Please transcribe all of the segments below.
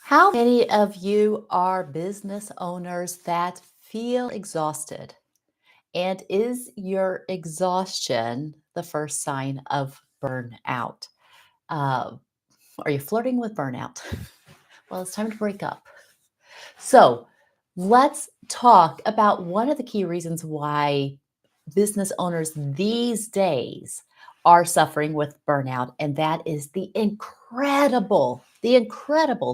How many of you are business owners that feel exhausted? And is your exhaustion the first sign of burnout? Uh, are you flirting with burnout? Well, it's time to break up. So, let's talk about one of the key reasons why business owners these days are suffering with burnout, and that is the incredible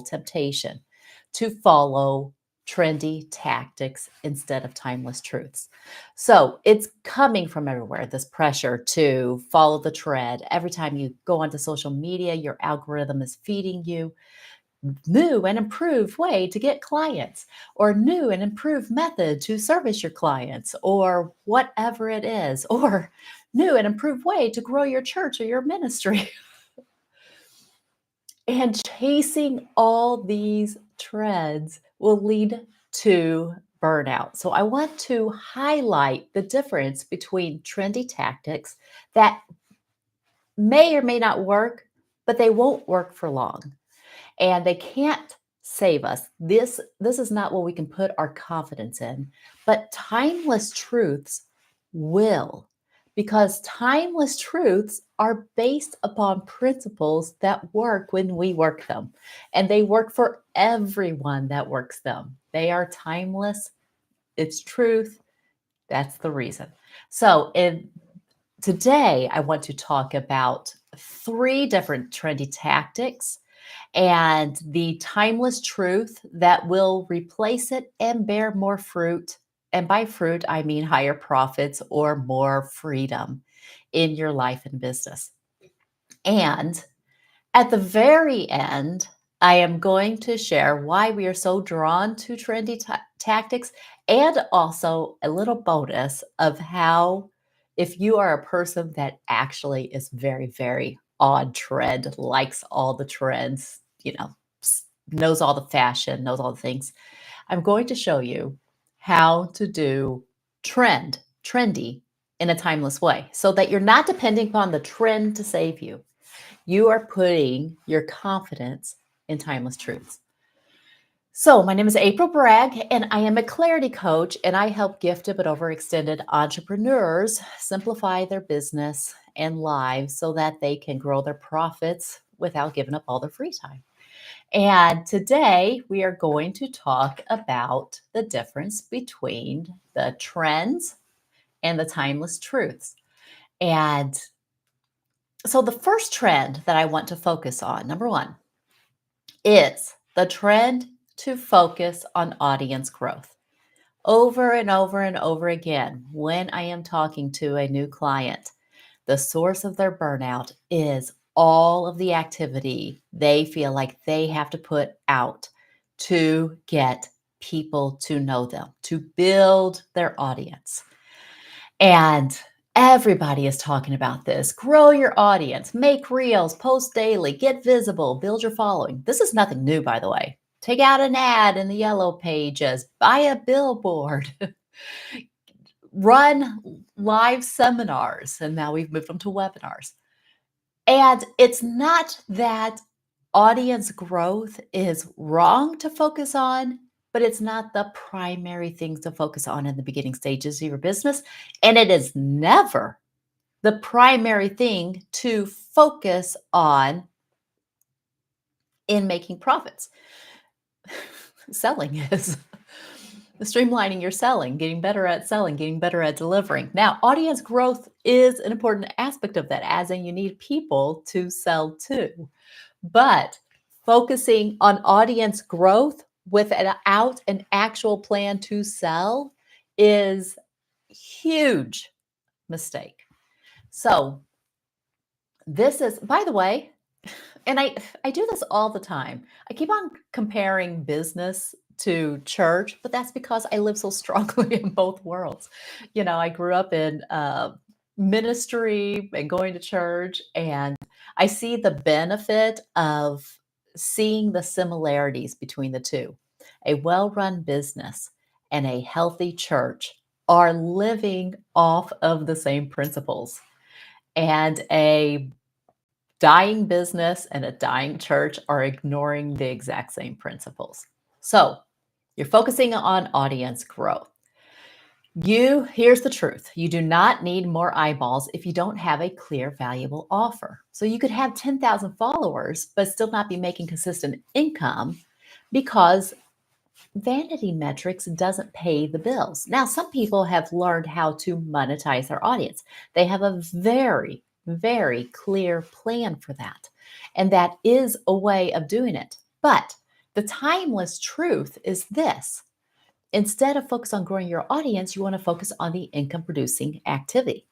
temptation to follow trendy tactics instead of timeless truths. So it's coming from everywhere, this pressure to follow the trend. Every time you go onto social media, your algorithm is feeding you new and improved way to get clients, or new and improved method to service your clients, or whatever it is, or new and improved way to grow your church or your ministry. And chasing all these trends will lead to burnout. So I want to highlight the difference between trendy tactics that may or may not work, but they won't work for long and they can't save us. This is not what we can put our confidence in, but timeless truths will, because timeless truths are based upon principles that work when we work them, and they work for everyone that works them. They are timeless. It's truth. That's the reason. So, today I want to talk about three different trendy tactics and the timeless truth that will replace it and bear more fruit. And by fruit, I mean higher profits or more freedom in your life and business. And at the very end, I am going to share why we are so drawn to trendy tactics, and also a little bonus of how, if you are a person that actually is very, very on trend, likes all the trends, knows all the fashion, knows all the things, I'm going to show you how to do trendy in a timeless way so that you're not depending upon the trend to save you. You are putting your confidence in timeless truths. So, my name is April Bragg, and I am a clarity coach, and I help gifted but overextended entrepreneurs simplify their business and lives so that they can grow their profits without giving up all their free time. And today we are going to talk about the difference between the trends and the timeless truths. And so, the first trend that I want to focus on, number one, is the trend to focus on audience growth. Over and over and over again, when I am talking to a new client, the source of their burnout is all of the activity they feel like they have to put out to get people to know them, to build their audience. And everybody is talking about this. Grow your audience, make reels, post daily, get visible, build your following. This is nothing new, by the way. Take out an ad in the yellow pages, buy a billboard, run live seminars. And now we've moved them to webinars. And it's not that audience growth is wrong to focus on, but it's not the primary thing to focus on in the beginning stages of your business. And it is never the primary thing to focus on in making profits. Selling is streamlining your selling, getting better at selling, getting better at delivering. Now, audience growth is an important aspect of that, as in you need people to sell to. But focusing on audience growth without an actual plan to sell is huge mistake. So, this is, by the way, and I do this all the time. I keep on comparing business to church, but that's because I live so strongly in both worlds. I grew up in ministry and going to church, and I see the benefit of seeing the similarities between the two. A well-run business and a healthy church are living off of the same principles. And a dying business and a dying church are ignoring the exact same principles. So you're focusing on audience growth. Here's the truth. You do not need more eyeballs if you don't have a clear, valuable offer. So you could have 10,000 followers, but still not be making consistent income because vanity metrics doesn't pay the bills. Now, some people have learned how to monetize their audience. They have a very, very clear plan for that. And that is a way of doing it. But the timeless truth is this. Instead of focus on growing your audience, you want to focus on the income producing activity.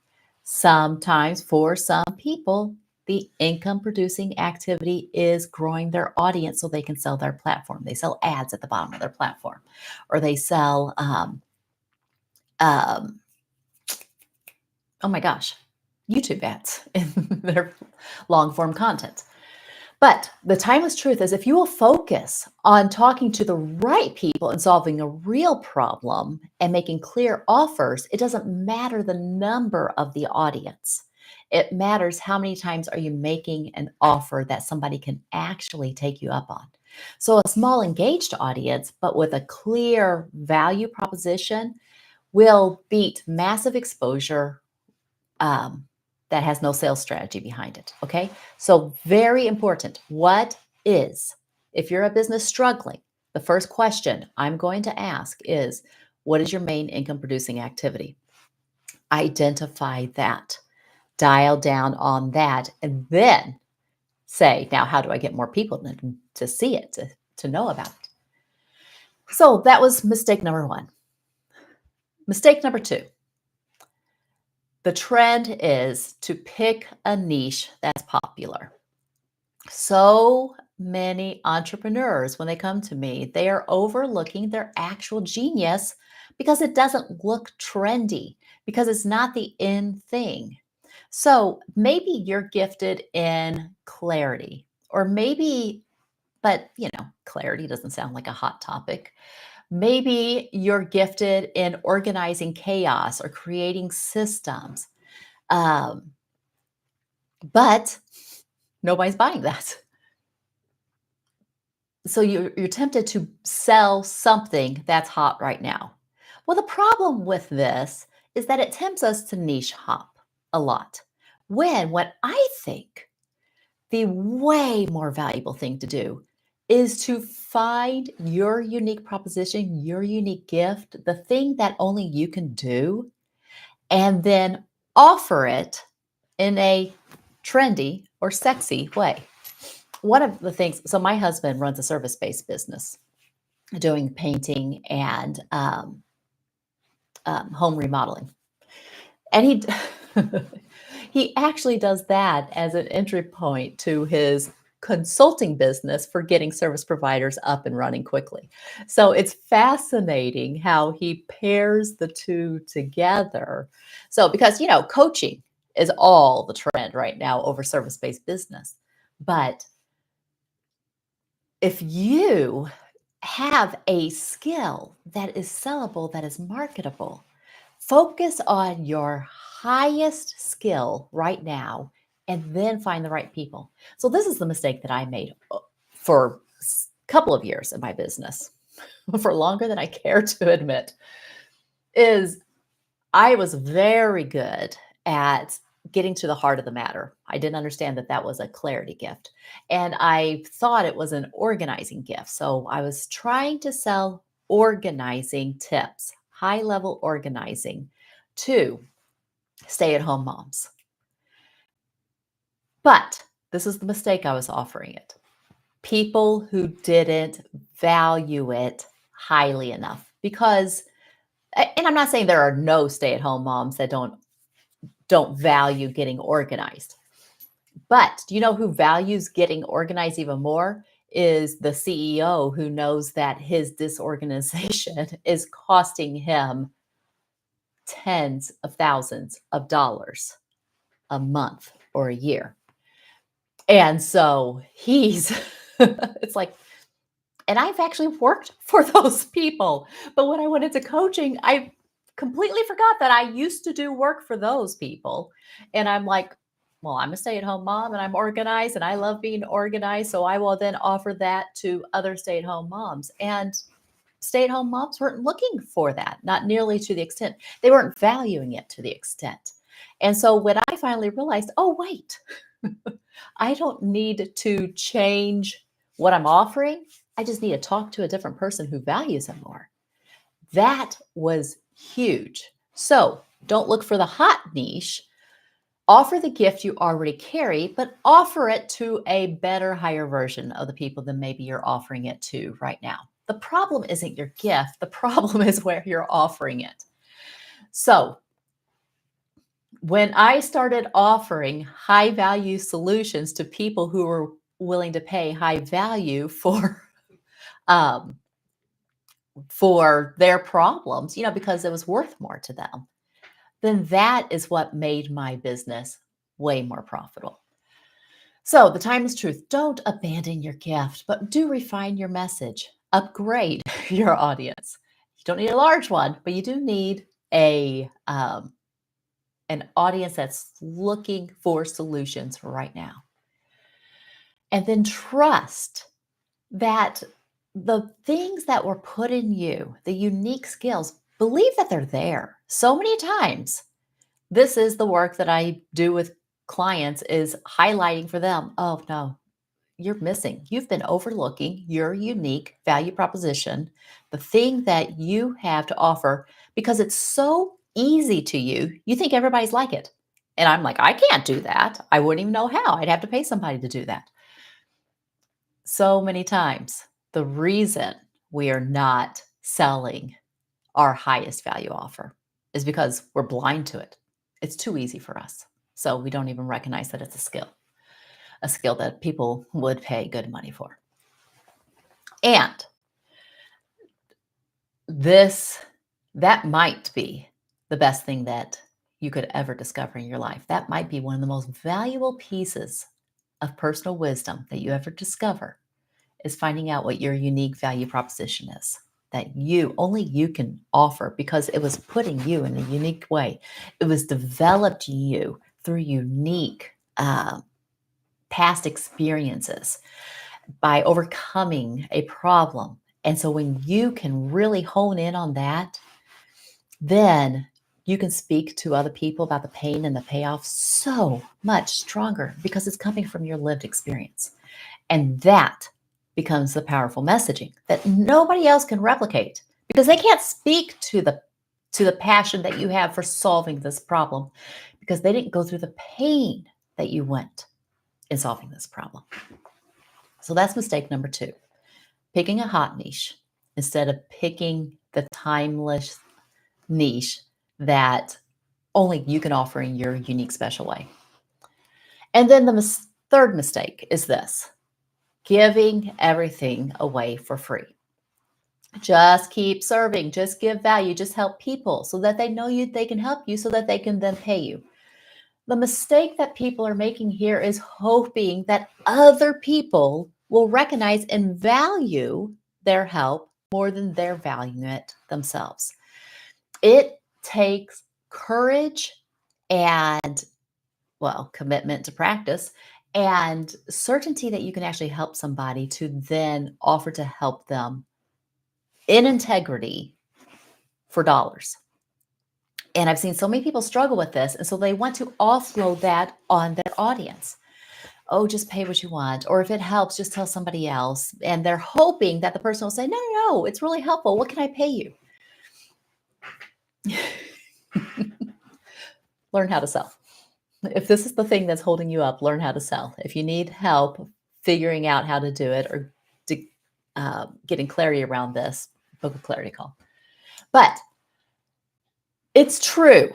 Sometimes for some people, the income producing activity is growing their audience so they can sell their platform. They sell ads at the bottom of their platform, or they sell, um, oh my gosh, YouTube ads in their long form content. But the timeless truth is if you will focus on talking to the right people and solving a real problem and making clear offers, it doesn't matter the number of the audience. It matters how many times are you making an offer that somebody can actually take you up on. So a small engaged audience, but with a clear value proposition will beat massive exposure um, that has no sales strategy behind it. Okay. So, very important. If you're a business struggling, the first question I'm going to ask is what is your main income producing activity? Identify that, dial down on that, and then say, now, how do I get more people to see it, to know about it? So, that was mistake number one. Mistake number two. The trend is to pick a niche that's popular. So many entrepreneurs, when they come to me, they are overlooking their actual genius because it doesn't look trendy, because it's not the in thing. So maybe you're gifted in clarity, or maybe, but clarity doesn't sound like a hot topic. Maybe you're gifted in organizing chaos or creating systems. Um, but nobody's buying that. So you're tempted to sell something that's hot right now. Well, the problem with this is that it tempts us to niche hop a lot. When what I think the way more valuable thing to do is to find your unique proposition, your unique gift, the thing that only you can do, and then offer it in a trendy or sexy way. One of the things, so my husband runs a service-based business doing painting and home remodeling. And he actually does that as an entry point to his consulting business for getting service providers up and running quickly. So it's fascinating how he pairs the two together. So because coaching is all the trend right now over service-based business. But if you have a skill that is sellable, that is marketable, focus on your highest skill right now and then find the right people. So, this is the mistake that I made for a couple of years in my business, for longer than I care to admit, is I was very good at getting to the heart of the matter. I didn't understand that that was a clarity gift. And I thought it was an organizing gift. So I was trying to sell organizing tips, high level organizing to stay at home moms. But this is the mistake I was offering it. People who didn't value it highly enough because, and I'm not saying there are no stay at home moms that don't value getting organized. But do you know who values getting organized even more? Is the CEO who knows that his disorganization is costing him tens of thousands of dollars a month or a year. And so it's like, and I've actually worked for those people. But when I went into coaching, I completely forgot that I used to do work for those people. And I'm like, well, I'm a stay-at-home mom and I'm organized and I love being organized. So I will then offer that to other stay-at-home moms. And stay-at-home moms weren't looking for that, not nearly to the extent. They weren't valuing it to the extent. And so when I finally realized, oh, wait, I don't need to change what I'm offering. I just need to talk to a different person who values it more. That was huge. So don't look for the hot niche. Offer the gift you already carry, but offer it to a better, higher version of the people than maybe you're offering it to right now. The problem isn't your gift. The problem is where you're offering it. So when I started offering high value solutions to people who were willing to pay high value um, for their problems, because it was worth more to them, then that is what made my business way more profitable. So the time is truth. Don't abandon your gift, but do refine your message. Upgrade your audience. You don't need a large one, but you do need an audience that's looking for solutions right now. And then trust that the things that were put in you, the unique skills, believe that they're there. So many times, this is the work that I do with clients, is highlighting for them, oh no, you're missing. You've been overlooking your unique value proposition, the thing that you have to offer, because it's so easy to you. You think everybody's like it. And I'm like, I can't do that. I wouldn't even know how. I'd have to pay somebody to do that. So many times, the reason we are not selling our highest value offer is because we're blind to it. It's too easy for us. So we don't even recognize that it's a skill that people would pay good money for. And that might be the best thing that you could ever discover in your life. That might be one of the most valuable pieces of personal wisdom that you ever discover, is finding out what your unique value proposition is, that only you can offer, because it was put in you in a unique way. It was developed in you through unique past experiences, by overcoming a problem. And so when you can really hone in on that, then you can speak to other people about the pain and the payoff so much stronger, because it's coming from your lived experience. And that becomes the powerful messaging that nobody else can replicate, because they can't speak to the passion that you have for solving this problem, because they didn't go through the pain that you went in solving this problem. So that's mistake number 2, picking a hot niche instead of picking the timeless niche that only you can offer in your unique, special way. And then the third mistake is this: giving everything away for free. Just keep serving, just give value, just help people so that they know they can help you, so that they can then pay you. The mistake that people are making here is hoping that other people will recognize and value their help more than they're valuing it themselves. It takes courage and, commitment to practice, and certainty that you can actually help somebody, to then offer to help them in integrity for dollars. And I've seen so many people struggle with this. And so they want to offload that on their audience. Oh, just pay what you want. Or if it helps, just tell somebody else. And they're hoping that the person will say, no, no, no, it's really helpful. What can I pay you? Learn how to sell. If this is the thing that's holding you up, learn how to sell. If you need help figuring out how to do it, or getting clarity around this, book a clarity call. But it's true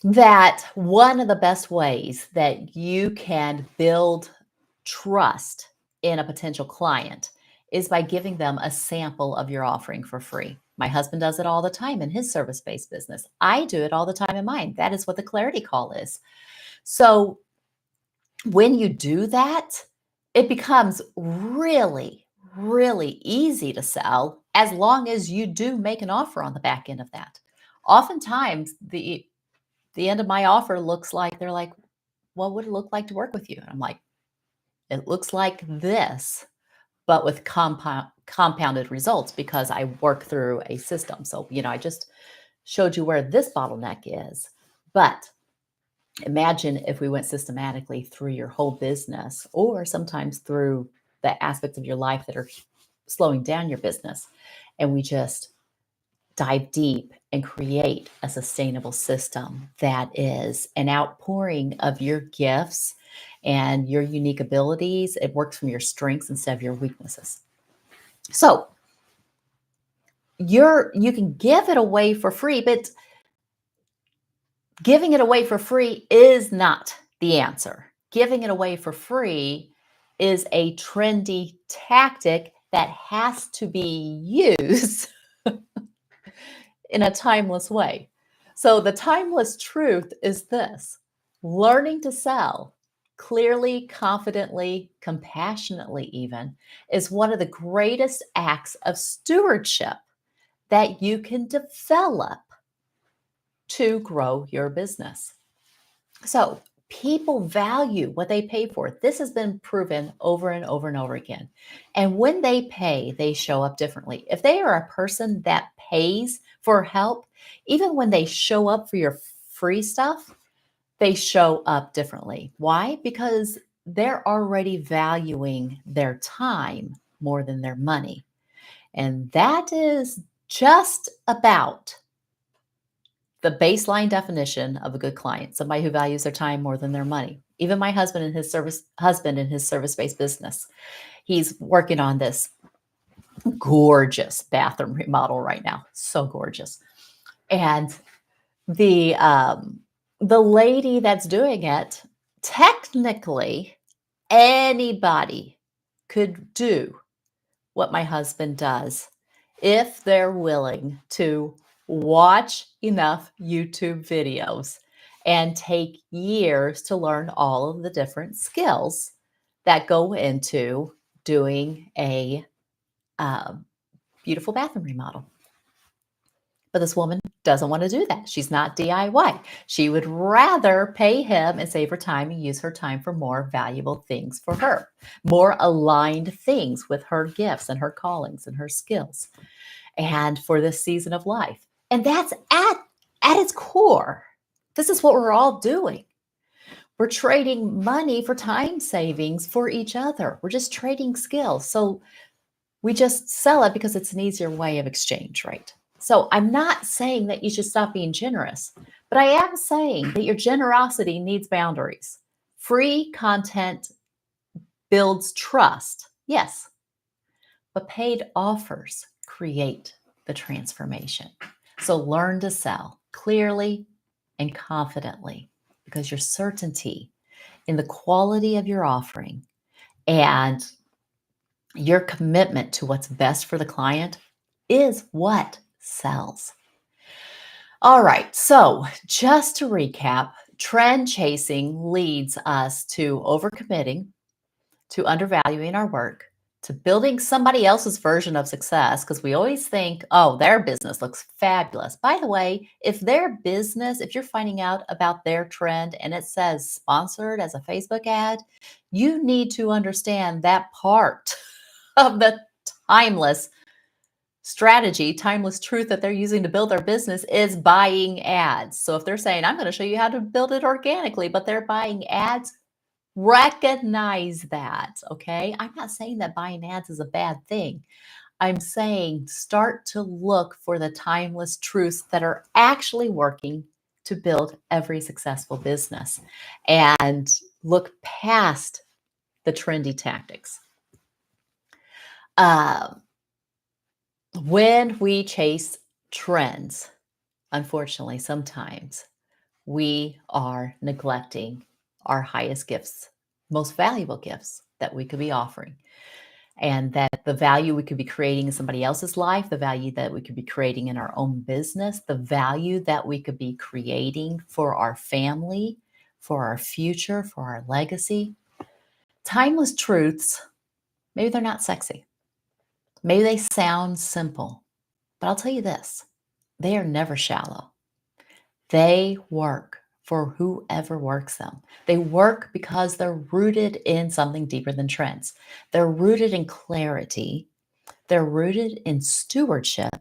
that one of the best ways that you can build trust in a potential client is by giving them a sample of your offering for free. My husband does it all the time in his service-based business. I do it all the time in mine. That is what the clarity call is. So when you do that, it becomes really, really easy to sell, as long as you do make an offer on the back end of that. Oftentimes, the end of my offer looks like they're like, what would it look like to work with you? And I'm like, it looks like this, but with compounded results because I work through a system. So, I just showed you where this bottleneck is. But imagine if we went systematically through your whole business or sometimes through the aspects of your life that are slowing down your business. And we just dive deep and create a sustainable system that is an outpouring of your gifts and your unique abilities. It works from your strengths instead of your weaknesses. So you can give it away for free, but giving it away for free is not the answer. Giving it away for free is a trendy tactic that has to be used in a timeless way. So, the timeless truth is this: learning to sell clearly, confidently, compassionately, even is one of the greatest acts of stewardship that you can develop to grow your business. So, people value what they pay for. This has been proven over and over and over again. And when they pay, they show up differently. If they are a person that pays for help, even when they show up for your free stuff, they show up differently. Why? Because they're already valuing their time more than their money. And that is just about the baseline definition of a good client, somebody who values their time more than their money. Even my husband in his service-based business, he's working on this gorgeous bathroom remodel right now. So gorgeous. And the lady that's doing it, technically anybody could do what my husband does if they're willing to watch enough YouTube videos and take years to learn all of the different skills that go into doing a beautiful bathroom remodel. But this woman doesn't want to do that. She's not DIY. She would rather pay him and save her time and use her time for more valuable things for her, more aligned things with her gifts and her callings and her skills, and for this season of life. And that's at its core. This is what we're all doing. We're trading money for time savings for each other. We're just trading skills. So we just sell it because it's an easier way of exchange, right? So I'm not saying that you should stop being generous, but I am saying that your generosity needs boundaries. Free content builds trust, yes, but paid offers create the transformation. So learn to sell clearly and confidently because your certainty in the quality of your offering and your commitment to what's best for the client is what sells. All right, so just to recap, trend chasing leads us to overcommitting, to undervaluing our work, to building somebody else's version of success because we always think, oh, their business looks fabulous. By the way, if you're finding out about their trend and it says sponsored as a Facebook ad, you need to understand that part of the timeless strategy, timeless truth that they're using to build their business is buying ads. So if they're saying, I'm going to show you how to build it organically, but they're buying ads, recognize that, okay? I'm not saying that buying ads is a bad thing. I'm saying start to look for the timeless truths that are actually working to build every successful business and look past the trendy tactics. When we chase trends, unfortunately, sometimes we are neglecting our highest gifts, most valuable gifts that we could be offering. And that the value we could be creating in somebody else's life, the value that we could be creating in our own business, the value that we could be creating for our family, for our future, for our legacy. Timeless truths, maybe they're not sexy. Maybe they sound simple, but I'll tell you this, they are never shallow. They work for whoever works them. They work because they're rooted in something deeper than trends. They're rooted in clarity, they're rooted in stewardship,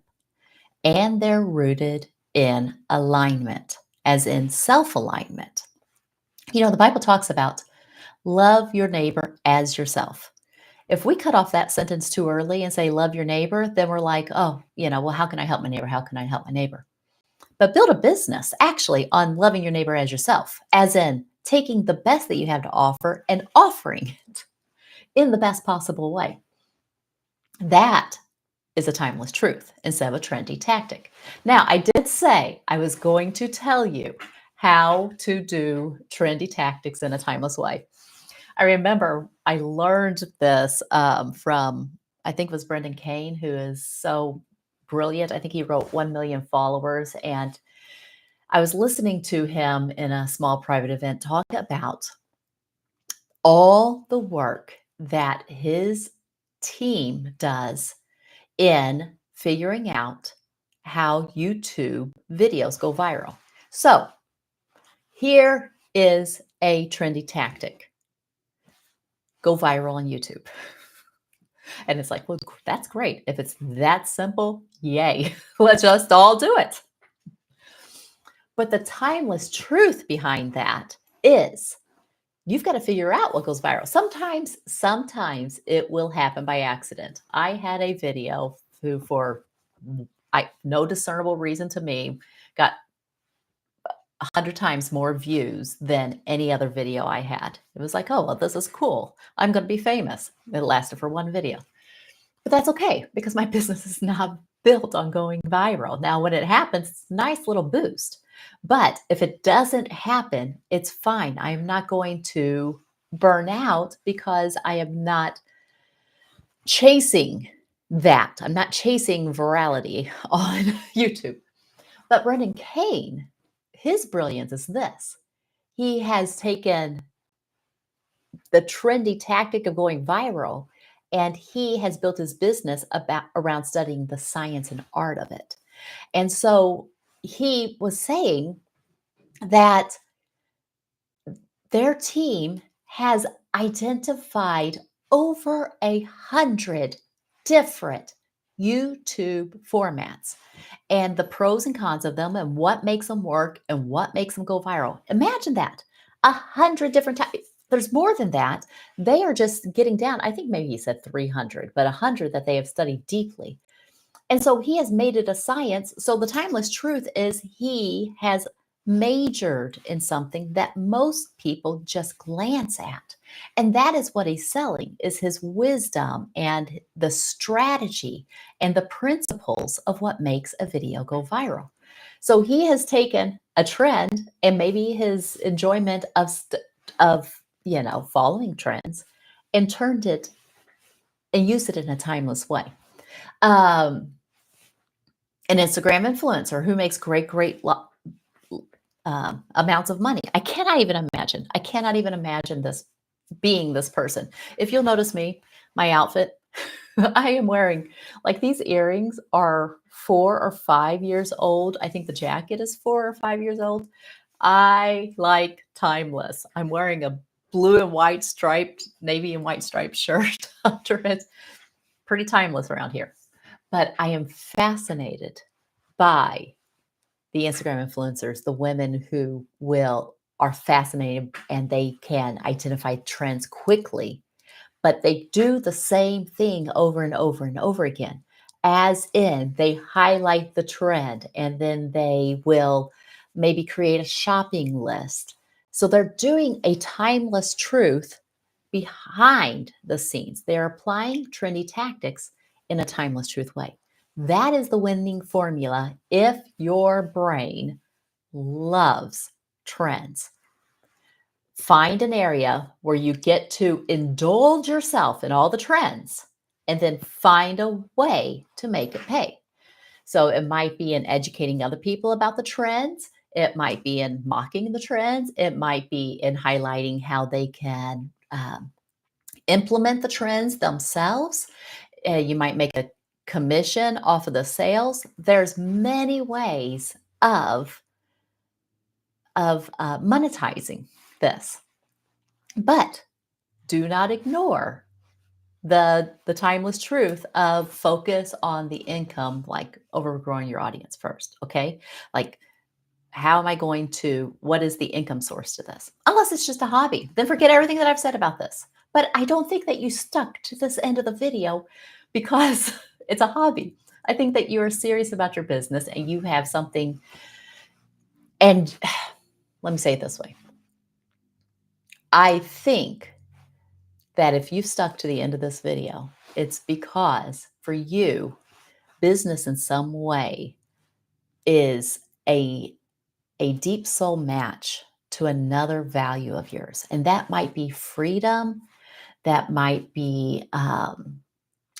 and they're rooted in alignment, as in self alignment. The Bible talks about love your neighbor as yourself. If we cut off that sentence too early and say, love your neighbor, then we're like, oh, well, how can I help my neighbor? How can I help my neighbor? But build a business actually on loving your neighbor as yourself, as in taking the best that you have to offer and offering it in the best possible way. That is a timeless truth instead of a trendy tactic. Now, I did say I was going to tell you how to do trendy tactics in a timeless way. I remember I learned this from, I think it was Brendan Kane, who is so brilliant. I think he wrote 1 Million Followers. And I was listening to him in a small private event talk about all the work that his team does in figuring out how YouTube videos go viral. So here is a trendy tactic. Go viral on YouTube. And it's like, well, that's great. If it's that simple, yay. Let's just all do it. But the timeless truth behind that is you've got to figure out what goes viral. Sometimes it will happen by accident. I had a video who, for no discernible reason to me, got 100 times more views than any other video I had. It was like, oh, well, this is cool. I'm going to be famous. It lasted for one video. But that's okay because my business is not built on going viral. Now, when it happens, it's a nice little boost. But if it doesn't happen, it's fine. I am not going to burn out because I am not chasing that. I'm not chasing virality on YouTube. But Brendan Kane, his brilliance is this. He has taken the trendy tactic of going viral, and he has built his business around studying the science and art of it. And so he was saying that their team has identified over 100 different YouTube formats and the pros and cons of them and what makes them work and what makes them go viral. Imagine that. 100 different types. There's more than that. They are just getting down. I think maybe he said 300, but 100 that they have studied deeply. And so he has made it a science. So the timeless truth is he has majored in something that most people just glance at. And that is what he's selling, is his wisdom and the strategy and the principles of what makes a video go viral. So he has taken a trend and maybe his enjoyment of following trends and turned it and used it in a timeless way. An Instagram influencer who makes great amounts of money. I cannot even imagine this being this person. If you'll notice my outfit, I am wearing, like, these earrings are 4 or 5 years old. I think the jacket is 4 or 5 years old. I like timeless. I'm wearing a blue and white striped, navy and white striped shirt under it. Pretty timeless around here. But I am fascinated by the Instagram influencers, the women who are fascinated and they can identify trends quickly, but they do the same thing over and over and over again. As in, they highlight the trend and then they will maybe create a shopping list. So they're doing a timeless truth behind the scenes. They're applying trendy tactics in a timeless truth way. That is the winning formula if your brain loves trends. Find an area where you get to indulge yourself in all the trends and then find a way to make it pay. So it might be in educating other people about the trends. It might be in mocking the trends. It might be in highlighting how they can implement the trends themselves. You might make a commission off of the sales. There's many ways of of monetizing this. But do not ignore the timeless truth of focus on the income, like overgrowing your audience first. Okay. Like, how am I going to, what is the income source to this? Unless it's just a hobby, then forget everything that I've said about this. But I don't think that you stuck to this end of the video because it's a hobby. I think that you are serious about your business and you have something. And let me say it this way. I think that if you've stuck to the end of this video, it's because for you, business in some way is a deep soul match to another value of yours. And that might be freedom, that might be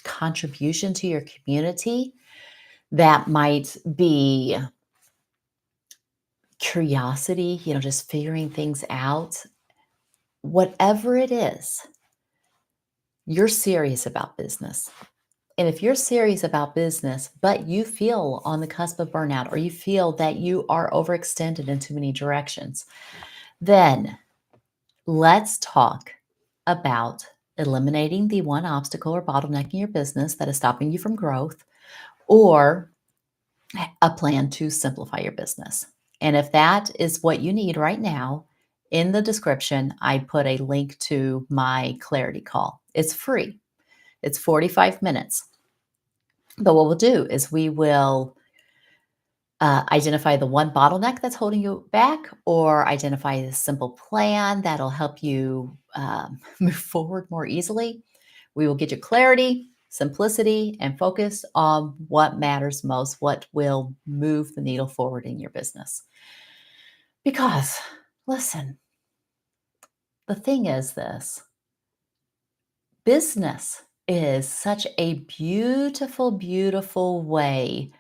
contribution to your community, that might be curiosity, just figuring things out. Whatever it is, you're serious about business. And if you're serious about business, but you feel on the cusp of burnout or you feel that you are overextended in too many directions, then let's talk about eliminating the one obstacle or bottleneck in your business that is stopping you from growth, or a plan to simplify your business. And if that is what you need right now, in the description, I put a link to my clarity call. It's free. It's 45 minutes. But what we'll do is we will identify the one bottleneck that's holding you back, or identify a simple plan that'll help you move forward more easily. We will get you clarity, simplicity, and focus on what matters most, what will move the needle forward in your business. Because, listen, the thing is this: business is such a beautiful, beautiful way.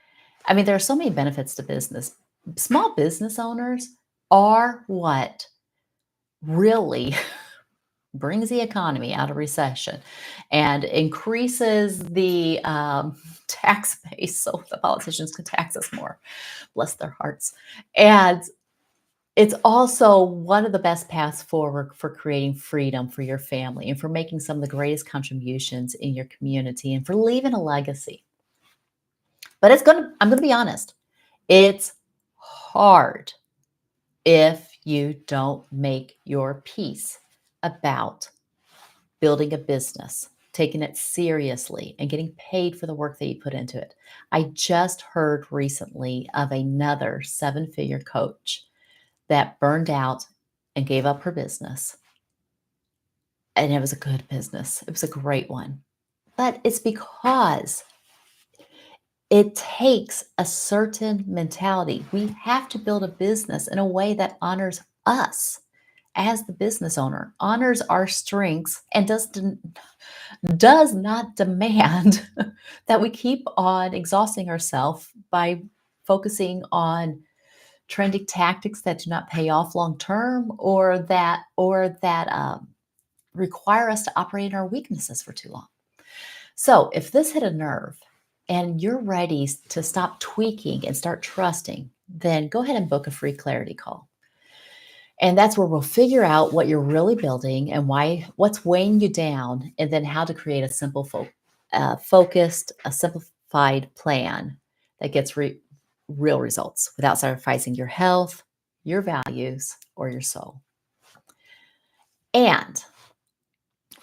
I mean, there are so many benefits to business. Small business owners are what really brings the economy out of recession and increases the tax base so the politicians can tax us more. Bless their hearts. And it's also one of the best paths forward for creating freedom for your family and for making some of the greatest contributions in your community and for leaving a legacy. But I'm going to be honest, it's hard if you don't make your peace about building a business, taking it seriously, and getting paid for the work that you put into it. I just heard recently of another 7-figure coach that burned out and gave up her business. And it was a good business. It was a great one. But it's because it takes a certain mentality. We have to build a business in a way that honors us as the business owner, honors our strengths, and does not demand that we keep on exhausting ourselves by focusing on trendy tactics that do not pay off long term, or that require us to operate in our weaknesses for too long. So if this hit a nerve and you're ready to stop tweaking and start trusting, then go ahead and book a free clarity call. And that's where we'll figure out what you're really building and what's weighing you down, and then how to create a simple, focused, a simplified plan that gets real results without sacrificing your health, your values, or your soul. And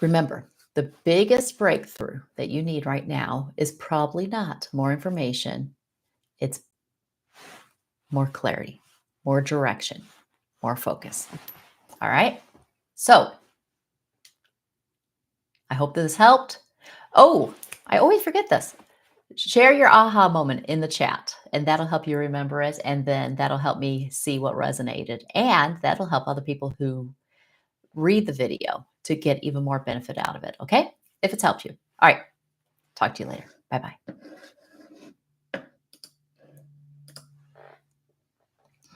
remember, the biggest breakthrough that you need right now is probably not more information. It's more clarity, more direction, more focus. All right. So I hope this helped. Oh, I always forget this. Share your aha moment in the chat, and that'll help you remember it. And then that'll help me see what resonated. And that'll help other people who read the video to get even more benefit out of it. Okay. If it's helped you. All right. Talk to you later. Bye-bye.